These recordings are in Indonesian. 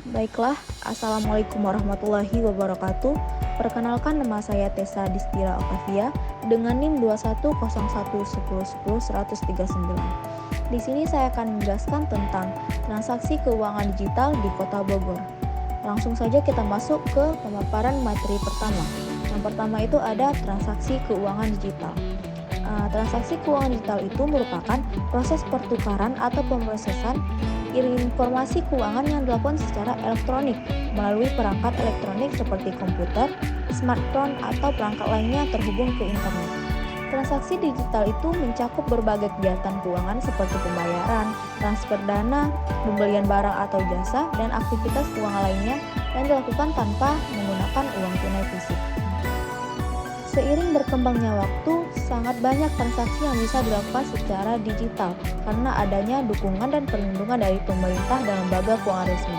Baiklah, Assalamualaikum warahmatullahi wabarakatuh. Perkenalkan, nama saya Tessa Distira Octavia dengan NIM 2101110139. Di sini saya akan menjelaskan tentang transaksi keuangan digital di Kota Bogor. Langsung saja kita masuk ke pemaparan materi pertama. Yang pertama itu ada transaksi keuangan digital. Transaksi keuangan digital itu merupakan proses pertukaran atau pemrosesan informasi keuangan yang dilakukan secara elektronik melalui perangkat elektronik seperti komputer, smartphone, atau perangkat lainnya yang terhubung ke internet. Transaksi digital itu mencakup berbagai kegiatan keuangan seperti pembayaran, transfer dana, pembelian barang atau jasa, dan aktivitas keuangan lainnya yang dilakukan tanpa menggunakan uang tunai fisik. Seiring berkembangnya waktu, sangat banyak transaksi yang bisa dilakukan secara digital karena adanya dukungan dan perlindungan dari pemerintah dan lembaga keuangan resmi.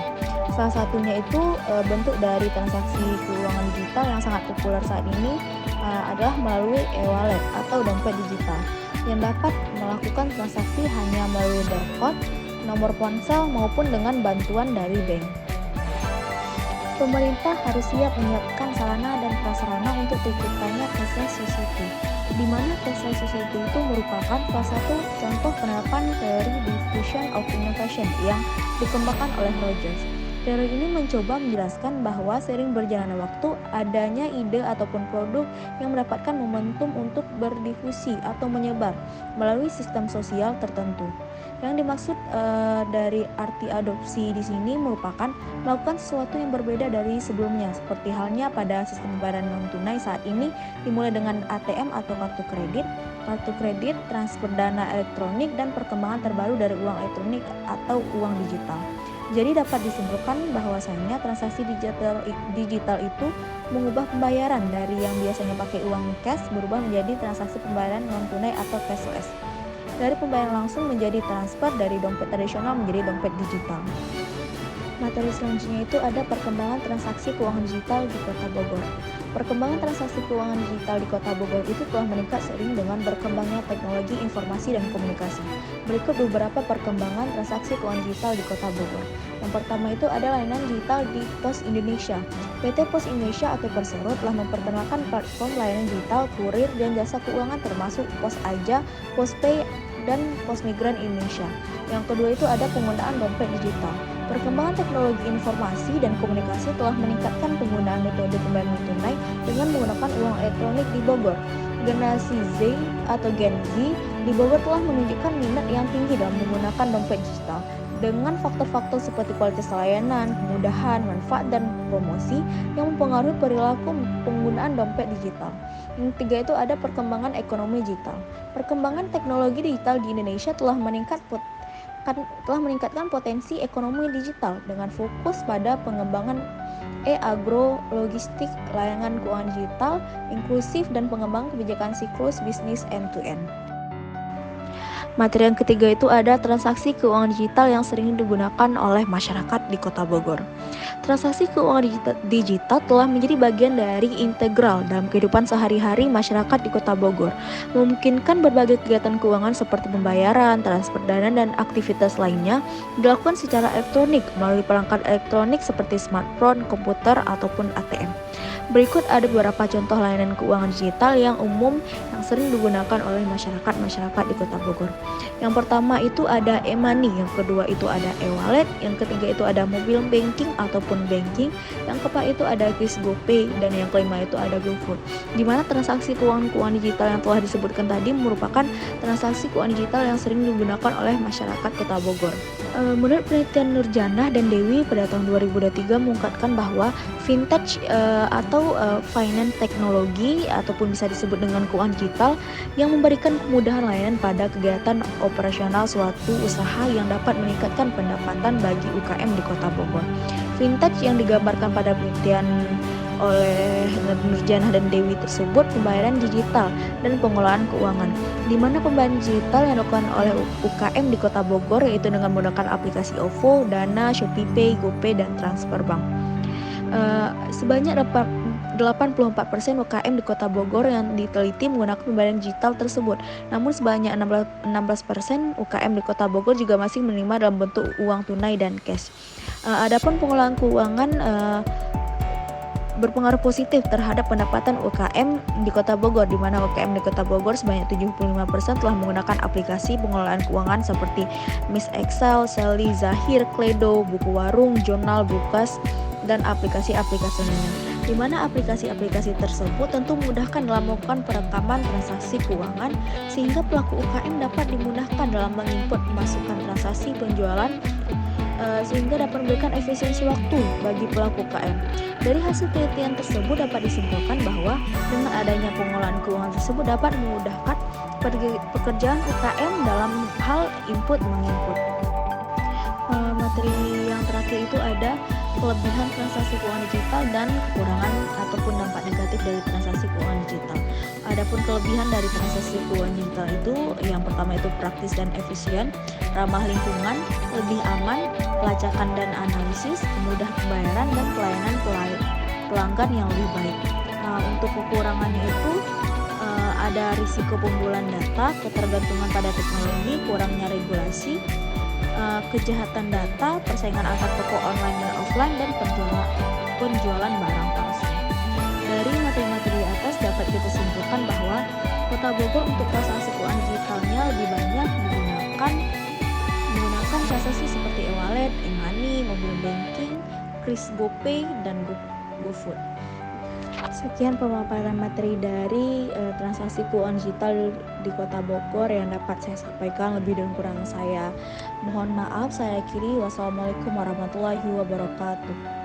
Salah satunya itu bentuk dari transaksi keuangan digital yang sangat populer saat ini adalah melalui e-wallet atau dompet digital yang dapat melakukan transaksi hanya melalui barcode, nomor ponsel maupun dengan bantuan dari bank. Pemerintah harus siap menyiapkan sarana dan prasarana untuk terciptanya cashless society, di mana cashless society itu merupakan salah satu contoh penerapan teori diffusion of innovation yang dikembangkan oleh Rogers. Teori ini mencoba menjelaskan bahwa seiring berjalannya waktu, adanya ide ataupun produk yang mendapatkan momentum untuk berdifusi atau menyebar melalui sistem sosial tertentu. Yang dimaksud dari arti adopsi di sini merupakan melakukan sesuatu yang berbeda dari sebelumnya, seperti halnya pada sistem pembayaran non tunai saat ini dimulai dengan ATM atau kartu kredit, transfer dana elektronik, dan perkembangan terbaru dari uang elektronik atau uang digital. Jadi dapat disimpulkan bahwasanya transaksi digital itu mengubah pembayaran dari yang biasanya pakai uang cash berubah menjadi transaksi pembayaran non tunai atau cashless. Dari pembayaran langsung menjadi transfer, dari dompet tradisional menjadi dompet digital. Materi selanjutnya itu ada perkembangan transaksi keuangan digital di Kota Bogor. Perkembangan transaksi keuangan digital di Kota Bogor itu telah meningkat seiring dengan berkembangnya teknologi informasi dan komunikasi. Berikut beberapa perkembangan transaksi keuangan digital di Kota Bogor. Yang pertama itu ada layanan digital di Pos Indonesia. PT Pos Indonesia atau Persero telah memperkenalkan platform layanan digital kurir dan jasa keuangan termasuk Pos Aja, Pospay, dan Pos Migran Indonesia. Yang kedua itu ada penggunaan dompet digital. Perkembangan teknologi informasi dan komunikasi telah meningkatkan penggunaan metode pembayaran non tunai dengan menggunakan uang elektronik di Bogor. Generasi Z atau Gen Z di Bogor telah menunjukkan minat yang tinggi dalam menggunakan dompet digital dengan faktor-faktor seperti kualitas layanan, kemudahan, manfaat, dan promosi yang mempengaruhi perilaku penggunaan dompet digital. Yang ketiga itu ada perkembangan ekonomi digital. Perkembangan teknologi digital di Indonesia telah meningkatkan potensi ekonomi digital dengan fokus pada pengembangan agro logistik, layanan keuangan digital, inklusif, dan pengembangan kebijakan siklus bisnis end-to-end. Materi yang ketiga itu ada transaksi keuangan digital yang sering digunakan oleh masyarakat di Kota Bogor. Transaksi keuangan digital telah menjadi bagian dari integral dalam kehidupan sehari-hari masyarakat di Kota Bogor, memungkinkan berbagai kegiatan keuangan seperti pembayaran, transfer dana, dan aktivitas lainnya dilakukan secara elektronik melalui perangkat elektronik seperti smartphone, komputer, ataupun ATM. Berikut ada beberapa contoh layanan keuangan digital yang umum yang sering digunakan oleh masyarakat di Kota Bogor. Yang pertama itu ada e-money, yang kedua itu ada e-wallet, yang ketiga itu ada mobile banking ataupun banking, yang keempat itu ada Kris GoPay, dan yang kelima itu ada GoFood. Di mana transaksi keuangan digital yang telah disebutkan tadi merupakan transaksi keuangan digital yang sering digunakan oleh masyarakat Kota Bogor. Menurut penelitian Nurjanah dan Dewi pada tahun 2023 mengungkapkan bahwa fintech atau finance teknologi ataupun bisa disebut dengan keuangan digital yang memberikan kemudahan layanan pada kegiatan operasional suatu usaha yang dapat meningkatkan pendapatan bagi UKM di Kota Bogor. Fintech yang digambarkan pada penelitian oleh Nurjanah dan Dewi tersebut pembayaran digital dan pengelolaan keuangan, di mana pembayaran digital yang dilakukan oleh UKM di Kota Bogor yaitu dengan menggunakan aplikasi OVO, Dana, ShopeePay, GoPay, dan transfer bank. Sebanyak 84% UKM di Kota Bogor yang diteliti menggunakan pembayaran digital tersebut. Namun sebanyak 16% UKM di Kota Bogor juga masih menerima dalam bentuk uang tunai dan cash. Adapun pengelolaan keuangan berpengaruh positif terhadap pendapatan UKM di Kota Bogor, di mana UKM di Kota Bogor sebanyak 75% telah menggunakan aplikasi pengelolaan keuangan seperti Miss Excel, Sally, Zahir, Kledo, Buku Warung, Jurnal, Bukas, dan aplikasi-aplikasi lainnya. Di mana aplikasi-aplikasi tersebut tentu memudahkan dalam melakukan perekaman transaksi keuangan, sehingga pelaku UKM dapat dimudahkan dalam menginput masukan transaksi penjualan, sehingga dapat memberikan efisiensi waktu bagi pelaku UKM. Dari hasil penelitian tersebut dapat disimpulkan bahwa dengan adanya pengelolaan keuangan tersebut dapat memudahkan pekerjaan UKM dalam hal input-menginput. Materi yang terakhir itu ada kelebihan transaksi keuangan digital dan kekurangan ataupun dampak negatif dari transaksi keuangan digital. Adapun kelebihan dari transaksi keuangan digital itu yang pertama itu praktis dan efisien, ramah lingkungan, lebih aman, pelacakan dan analisis, mudah pembayaran dan pelayanan pelanggan yang lebih baik. Untuk kekurangannya itu ada risiko pembobolan data, ketergantungan pada teknologi, kurangnya regulasi, kejahatan data, persaingan antar toko online dan offline, dan penjualan barang palsu. Dari materi-materi atas dapat kita simpulkan bahwa Kota Bogor untuk transaksi keuangan digitalnya lebih banyak menggunakan transaksi seperti e-wallet, e-money, mobile banking, Kris GoPay, dan GoFood. Sekian pemaparan materi dari transaksi keuangan digital di Kota Bogor yang dapat saya sampaikan. Lebih dan kurang saya mohon maaf. Saya akhiri. Wassalamualaikum warahmatullahi wabarakatuh.